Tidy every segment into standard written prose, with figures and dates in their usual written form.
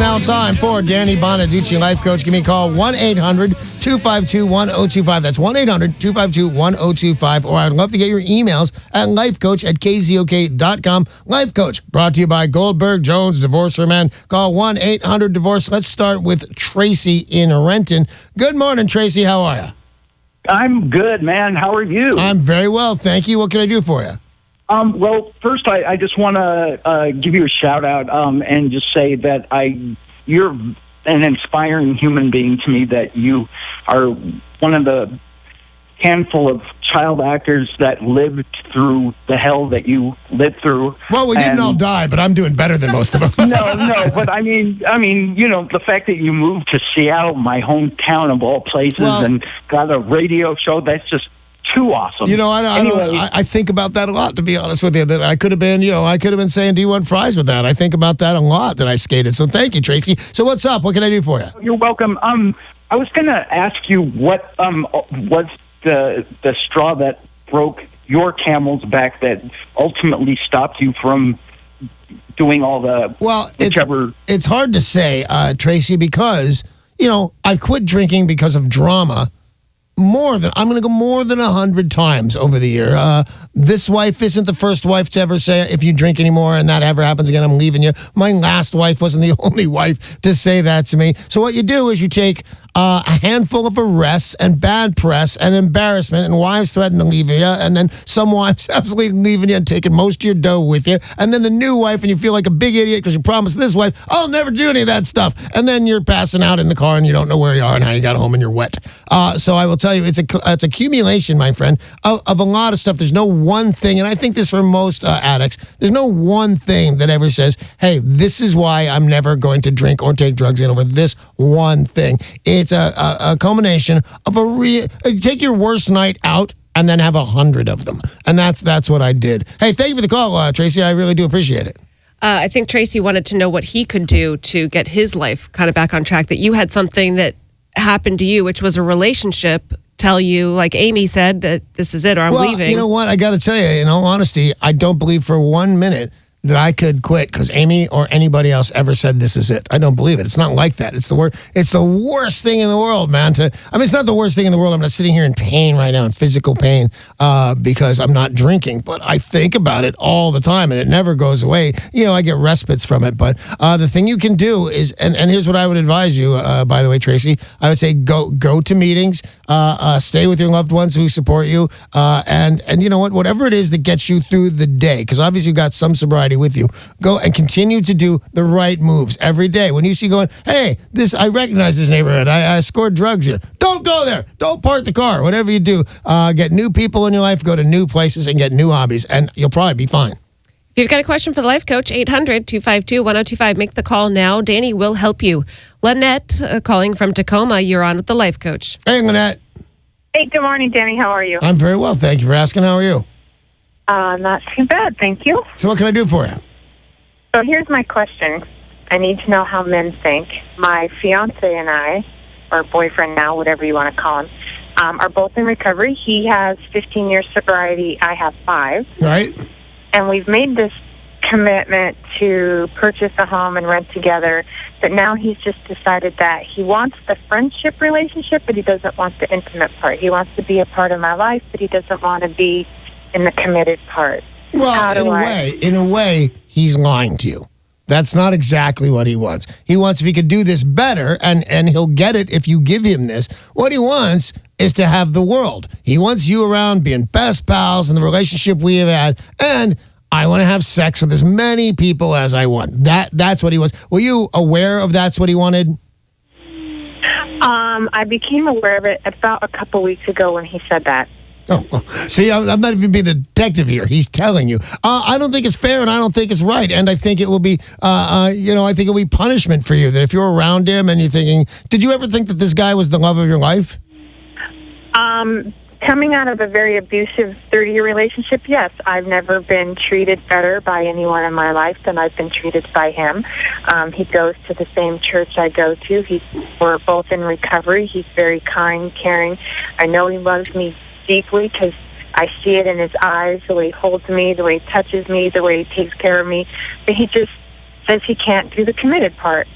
now time for Danny Bonaduce, life coach. Give me a call, 1-800-252-1025. That's 1-800-252-1025. Or I'd love to get your emails at lifecoach@KZOK.com. Life Coach, brought to you by Goldberg Jones Divorce for Men. Call 1-800-DIVORCE. Let's start with Tracy in Renton. Good morning, Tracy. How are you? I'm good, man. How are you? I'm very well, thank you. What can I do for you? Well, first, I just want to give you a shout out and just say that you're an inspiring human being to me. That you are one of the handful of child actors that lived through the hell that you lived through. Well, we didn't all die, but I'm doing better than most of them. No, but I mean, the fact that you moved to Seattle, my hometown of all places, and got a radio show, that's just too awesome. I think about that a lot, to be honest with you, that I could have been saying, do you want fries with that? I think about that a lot, that I skated. So thank you, Tracy. So what's up? What can I do for you? You're welcome. I was going to ask you what was the straw that broke your camel's back that ultimately stopped you from doing all the whichever. It's hard to say, Tracy, because, I quit drinking because of drama. I'm going to go more than 100 times over the year. This wife isn't the first wife to ever say, if you drink anymore and that ever happens again, I'm leaving you. My last wife wasn't the only wife to say that to me. So what you do is you take a handful of arrests and bad press and embarrassment and wives threatening to leave you, and then some wives absolutely leaving you and taking most of your dough with you, and then the new wife, and you feel like a big idiot because you promised this wife, I'll never do any of that stuff, and then you're passing out in the car and you don't know where you are and how you got home and you're wet. So I will tell you, it's accumulation, my friend, of a lot of stuff. There's no one thing, and I think this for most addicts, there's no one thing that ever says, hey, this is why I'm never going to drink or take drugs again over this one thing. It's a culmination of take your worst night out and then have 100 of them. And that's what I did. Hey, thank you for the call, Tracy. I really do appreciate it. I think Tracy wanted to know what he could do to get his life kind of back on track, that you had something that happened to you, which was a relationship, tell you, like Amy said, that this is it or I'm leaving. You know what? I got to tell you, in all honesty, I don't believe for 1 minute that I could quit because Amy or anybody else ever said this is it. I don't believe it. It's not like that. It's the worst thing in the world, man. It's not the worst thing in the world. I'm not sitting here in pain right now, in physical pain, because I'm not drinking. But I think about it all the time, and it never goes away. I get respites from it. But the thing you can do is, and here's what I would advise you, by the way, Tracy, I would say go to meetings, stay with your loved ones who support you, and you know what? Whatever it is that gets you through the day, because obviously you've got some sobriety with you, go and continue to do the right moves every day. When you see going, hey, I recognize this neighborhood, I scored drugs here, don't go there, don't park the car. Whatever you do, get new people in your life, go to new places and get new hobbies, and you'll probably be fine. If you've got a question for the life coach, 800-252-1025, make the call now. Danny will help you. Lynette, calling from Tacoma, you're on with the life coach. Hey, Lynette. Hey, good morning, Danny. How are you? I'm very well, thank you for asking. How are you? Not too bad, thank you. So what can I do for you? So here's my question. I need to know how men think. My fiance and I, or boyfriend now, whatever you want to call him, are both in recovery. He has 15 years sobriety. I have 5. Right. And we've made this commitment to purchase a home and rent together, but now he's just decided that he wants the friendship relationship, but he doesn't want the intimate part. He wants to be a part of my life, but he doesn't want to be in the committed part. Well, in a way, he's lying to you. That's not exactly what he wants. He wants, if he could do this better, and he'll get it if you give him this, what he wants is to have the world. He wants you around being best pals in the relationship we have had, and I want to have sex with as many people as I want. That's what he wants. Were you aware of that's what he wanted? I became aware of it about a couple weeks ago when he said that. Oh, well, see, I'm not even being a detective here. He's telling you. I don't think it's fair, and I don't think it's right, and I think it will be, I think it'll be punishment for you. That if you're around him and you're thinking, did you ever think that this guy was the love of your life? Coming out of a very abusive 30-year relationship, yes. I've never been treated better by anyone in my life than I've been treated by him. He goes to the same church I go to. We're both in recovery. He's very kind, caring. I know he loves me deeply because I see it in his eyes, the way he holds me, the way he touches me, the way he takes care of me. But he just says he can't do the committed part.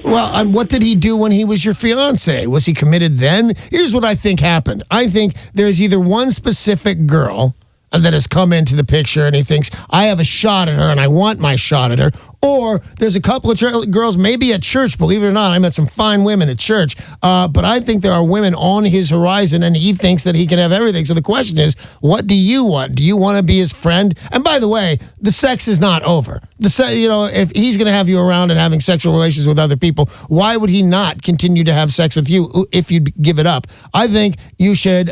Well, what did he do when he was your fiance? Was he committed then? Here's what I think happened. I think there's either one specific girl that has come into the picture and he thinks, I have a shot at her and I want my shot at her. Or there's a couple of girls, maybe at church, believe it or not. I met some fine women at church. But I think there are women on his horizon and he thinks that he can have everything. So the question is, what do you want? Do you want to be his friend? And by the way, the sex is not over. If he's going to have you around and having sexual relations with other people, why would he not continue to have sex with you if you give it up? I think you should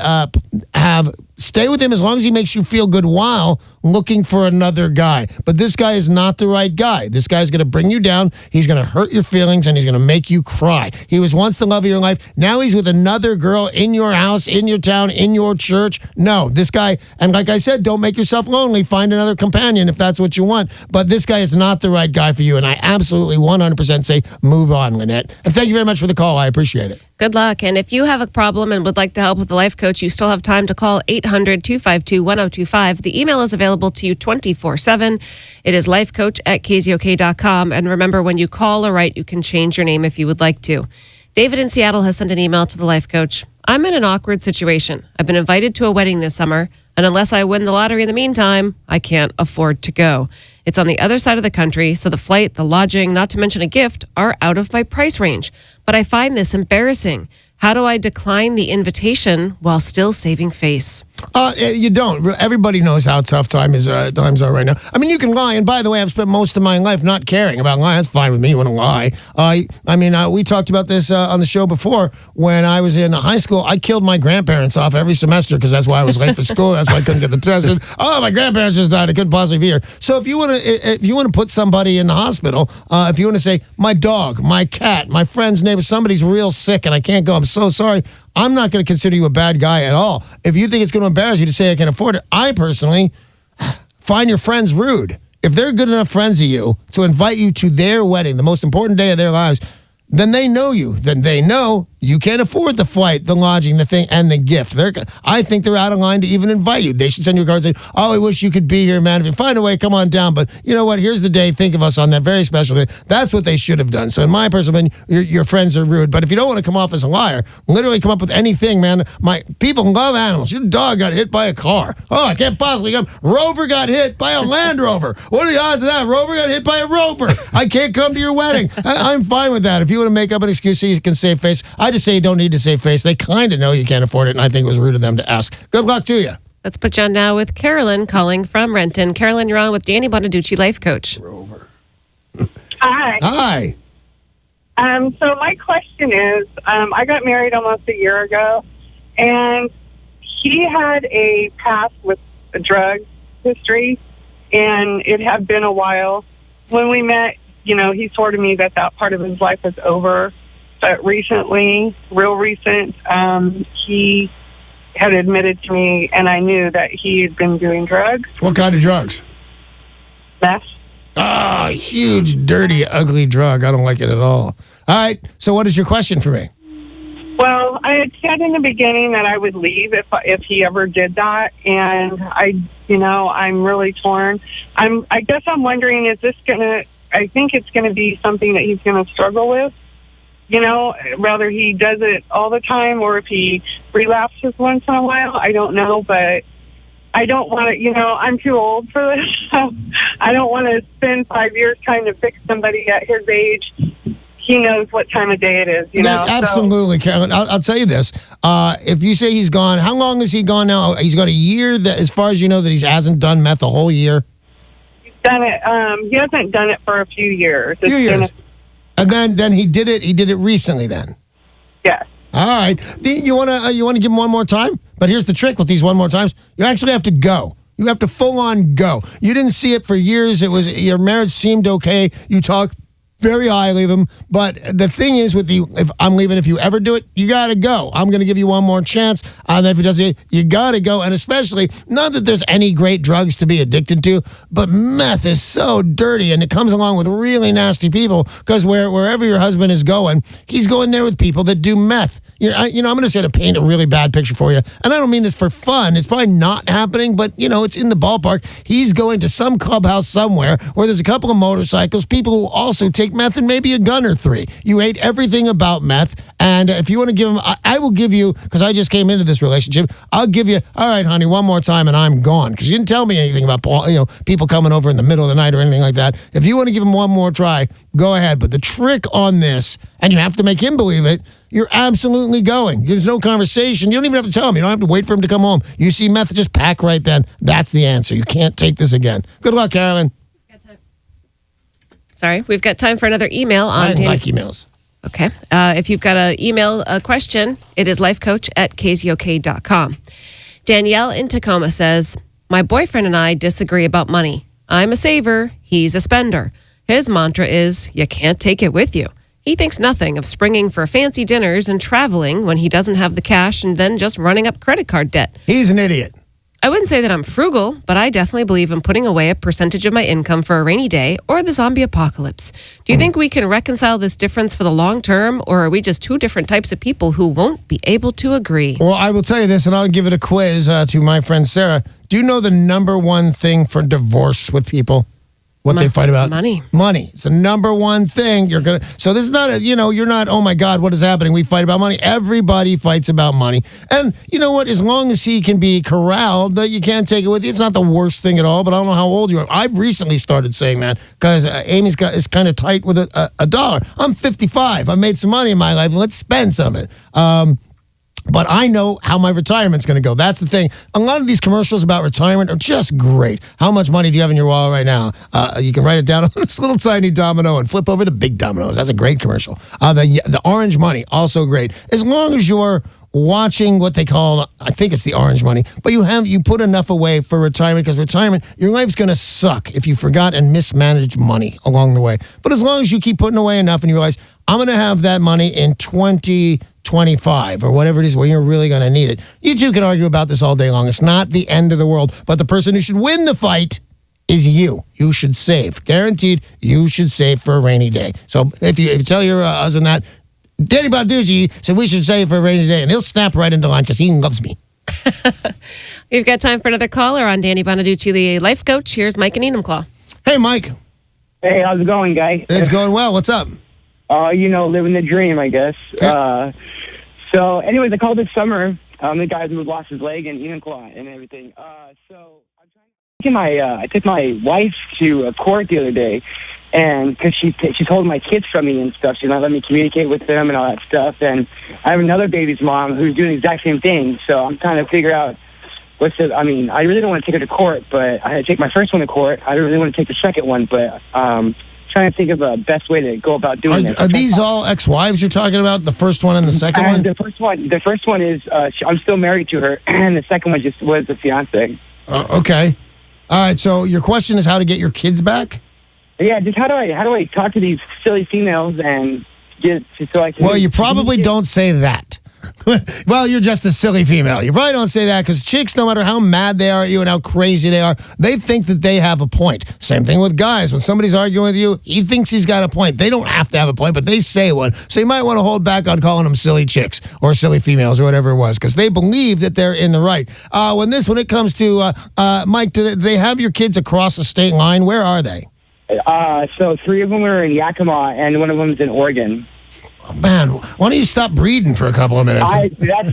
stay with him as long as he makes you feel good while looking for another guy. But this guy is not the right guy. This guy's going to bring you down. He's going to hurt your feelings, and he's going to make you cry. He was once the love of your life. Now he's with another girl in your house, in your town, in your church. No, this guy, and like I said, don't make yourself lonely. Find another companion if that's what you want. But this guy is not the right guy for you, and I absolutely 100% say move on, Lynette. And thank you very much for the call. I appreciate it. Good luck. And if you have a problem and would like to help with the life coach, you still have time to call 800-252-1025. The email is available to you 24/7. It is lifecoach@KZOK.com. And remember, when you call or write, you can change your name if you would like to. David in Seattle has sent an email to the life coach. I'm in an awkward situation. I've been invited to a wedding this summer, and unless I win the lottery in the meantime, I can't afford to go. It's on the other side of the country, so the flight, the lodging, not to mention a gift, are out of my price range. But I find this embarrassing. How do I decline the invitation while still saving face? You don't. Everybody knows how tough times are right now. I mean, you can lie. And by the way, I've spent most of my life not caring about lying. That's fine with me. You want to lie. We talked about this on the show before. When I was in high school, I killed my grandparents off every semester because that's why I was late for school. That's why I couldn't get the test. And, my grandparents just died. I couldn't possibly be here. So if you want to put somebody in the hospital, if you want to say, my dog, my cat, my friend's neighbor, somebody's real sick and I can't go, I'm so sorry. I'm not going to consider you a bad guy at all. If you think it's going to embarrass you to say I can afford it, I personally find your friends rude. If they're good enough friends of you to invite you to their wedding, the most important day of their lives, then they know you. Then they know you can't afford the flight, the lodging, the thing, and the gift. I think they're out of line to even invite you. They should send you a card saying, I wish you could be here, man. If you find a way, come on down. But you know what? Here's the day. Think of us on that very special day. That's what they should have done. So in my personal opinion, your friends are rude. But if you don't want to come off as a liar, literally come up with anything, man. My people love animals. Your dog got hit by a car. I can't possibly come. Rover got hit by a Land Rover. What are the odds of that? Rover got hit by a Rover. I can't come to your wedding. I'm fine with that. If you want to make up an excuse so you can save face, I just say you don't need to save face. They kind of know you can't afford it, and I think it was rude of them to ask. Good luck to you. Let's put you on now with Carolyn calling from Renton. Carolyn, you're on with Danny Bonaduce, life coach. Hi. So my question is, I got married almost a year ago, and he had a past with a drug history, and it had been a while. When we met, he swore to me that part of his life was over. But recently, real recent, he had admitted to me, and I knew that he had been doing drugs. What kind of drugs? Meth. Huge, dirty, ugly drug. I don't like it at all. All right. So what is your question for me? Well, I had said in the beginning that I would leave if he ever did that, and I'm really torn. I guess I'm wondering, is this I think it's gonna be something that he's gonna struggle with. Whether he does it all the time or if he relapses once in a while, I don't know, but I don't want to, I'm too old for this. I don't want to spend 5 years trying to fix somebody at his age. He knows what time of day it is, Absolutely, Carolyn. I'll tell you this. If you say he's gone, how long is he gone now? He's got a year, that, as far as you know, that he hasn't done meth a whole year? He's done it. He hasn't done it for a few years. And then he did it. He did it recently. Then, yes. All right. You wanna give him one more time? But here's the trick with these one more times: you actually have to go. You have to full on go. You didn't see it for years. Your marriage seemed okay. You talk very highly of him. But the thing is with you, if I'm leaving, if you ever do it, you got to go. I'm going to give you one more chance. And if he does it, you got to go. And especially, not that there's any great drugs to be addicted to, but meth is so dirty and it comes along with really nasty people because wherever your husband is going, he's going there with people that do meth. I'm going to say to paint a really bad picture for you. And I don't mean this for fun. It's probably not happening, but, it's in the ballpark. He's going to some clubhouse somewhere where there's a couple of motorcycles, people who also take take meth and maybe a gun or 3. You hate everything about meth. And if you want to give them, I will give you, because I just came into this relationship, I'll give you, all right, honey, one more time and I'm gone. Because you didn't tell me anything about people coming over in the middle of the night or anything like that. If you want to give him one more try, go ahead. But the trick on this, and you have to make him believe it, you're absolutely going. There's no conversation. You don't even have to tell him. You don't have to wait for him to come home. You see meth, just pack right then. That's the answer. You can't take this again. Good luck, Carolyn. Sorry, we've got time for another email on I like emails. Okay. If you've got an email question, it is lifecoach@kzok.com. Danielle in Tacoma says, my boyfriend and I disagree about money. I'm a saver. He's a spender. His mantra is, you can't take it with you. He thinks nothing of springing for fancy dinners and traveling when he doesn't have the cash and then just running up credit card debt. He's an idiot. I wouldn't say that I'm frugal, but I definitely believe in putting away a percentage of my income for a rainy day or the zombie apocalypse. Do you think we can reconcile this difference for the long term, or are we just two different types of people who won't be able to agree? Well, I will tell you this, and I'll give it a quiz to my friend Sarah. Do you know the number one thing for divorce with people? What they fight about? Money. Money. It's the number one thing you're going to... So this is not you're not, oh my God, what is happening? We fight about money. Everybody fights about money. And you know what? As long as he can be corralled, that you can't take it with you. It's not the worst thing at all, but I don't know how old you are. I've recently started saying that because Amy's is kind of tight with a dollar. I'm 55. I've made some money in my life. Let's spend some of it. But I know how my retirement's going to go. That's the thing. A lot of these commercials about retirement are just great. How much money do you have in your wallet right now? You can write it down on this little tiny domino and flip over the big dominoes. That's a great commercial. The orange money, also great. As long as you're watching what they call, I think it's the orange money, but you put enough away for retirement, because retirement, your life's going to suck if you forgot and mismanaged money along the way. But as long as you keep putting away enough and you realize, I'm going to have that money in 2025 or whatever it is where you're really going to need it. You two can argue about this all day long. It's not the end of the world, but the person who should win the fight is you. You should save. Guaranteed, you should save for a rainy day. So if you tell your husband that, Danny Bonaduce said we should save for a rainy day, and he'll snap right into line because he loves me. We've got time for another caller on Danny Bonaduce, the life coach. Here's Mike in Enumclaw. Hey, Mike. Hey, how's it going, guy? It's going well. What's up? Living the dream, I guess. Yeah. So, anyways, I called this summer. The guy who lost his leg in Enumclaw and everything. I took my wife to a court the other day, and because she's holding my kids from me and stuff, she's not letting me communicate with them and all that stuff. And I have another baby's mom who's doing the exact same thing. So I'm trying to figure out I really don't want to take her to court, but I had to take my first one to court. I don't really want to take the second one, but trying to think of the best way to go about doing this. Are these all ex-wives you're talking about? The first one and the second one? The first one is I'm still married to her, and the second one just was a fiance. Okay. All right. So your question is how to get your kids back? Yeah. Just how do I talk to these silly females and get so I can? Well, you probably don't say that. Well, you're just a silly female. You probably don't say that because chicks, no matter how mad they are at you and how crazy they are, they think that they have a point. Same thing with guys. When somebody's arguing with you, he thinks he's got a point. They don't have to have a point, but they say one. So you might want to hold back on calling them silly chicks or silly females or whatever it was, because they believe that they're in the right. When it comes to, Mike, do they have your kids across the state line? Where are they? So 3 of them are in Yakima, and one of them's in Oregon. Oh, man, why don't you stop breeding for a couple of minutes?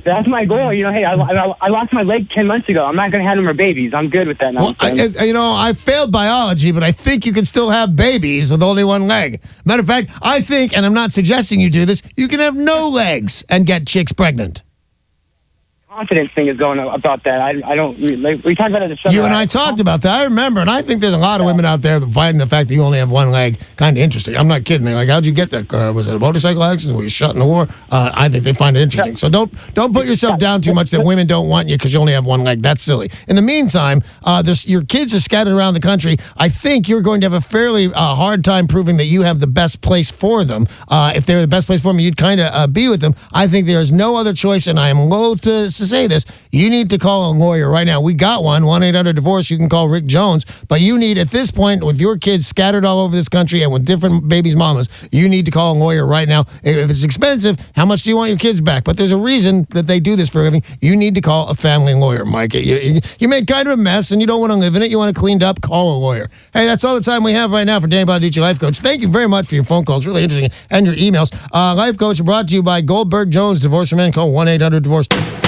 That's my goal. Hey, I lost my leg 10 months ago. I'm not going to have no more babies. I'm good with that now. Well, I failed biology, but I think you can still have babies with only one leg. Matter of fact, I think, and I'm not suggesting you do this, you can have no legs and get chicks pregnant. Confidence thing is going about that. I don't we talked about it this summer. You and I talked about that. I remember, and I think there's a lot of women out there that find the fact that you only have one leg kind of interesting. I'm not kidding. They're like, how'd you get that? Was it a motorcycle accident? Were you shot in the war? I think they find it interesting. So don't put yourself down too much that women don't want you because you only have one leg. That's silly. In the meantime, your kids are scattered around the country. I think you're going to have a fairly hard time proving that you have the best place for them. If they're the best place for them, you'd kind of be with them. I think there is no other choice, and I am loath to to say this. You need to call a lawyer right now. We got one, 1-800-DIVORCE. You can call Rick Jones. But you need, at this point, with your kids scattered all over this country and with different babies' mamas, you need to call a lawyer right now. If it's expensive, how much do you want your kids back? But there's a reason that they do this for a living. You need to call a family lawyer, Mike. You made kind of a mess and you don't want to live in it. You want it cleaned up, call a lawyer. Hey, that's all the time we have right now for Danny Bonaduce, Life Coach. Thank you very much for your phone calls. Really interesting. And your emails. Life Coach brought to you by Goldberg Jones. Divorce for Men. Call 1-800-DIVORCE.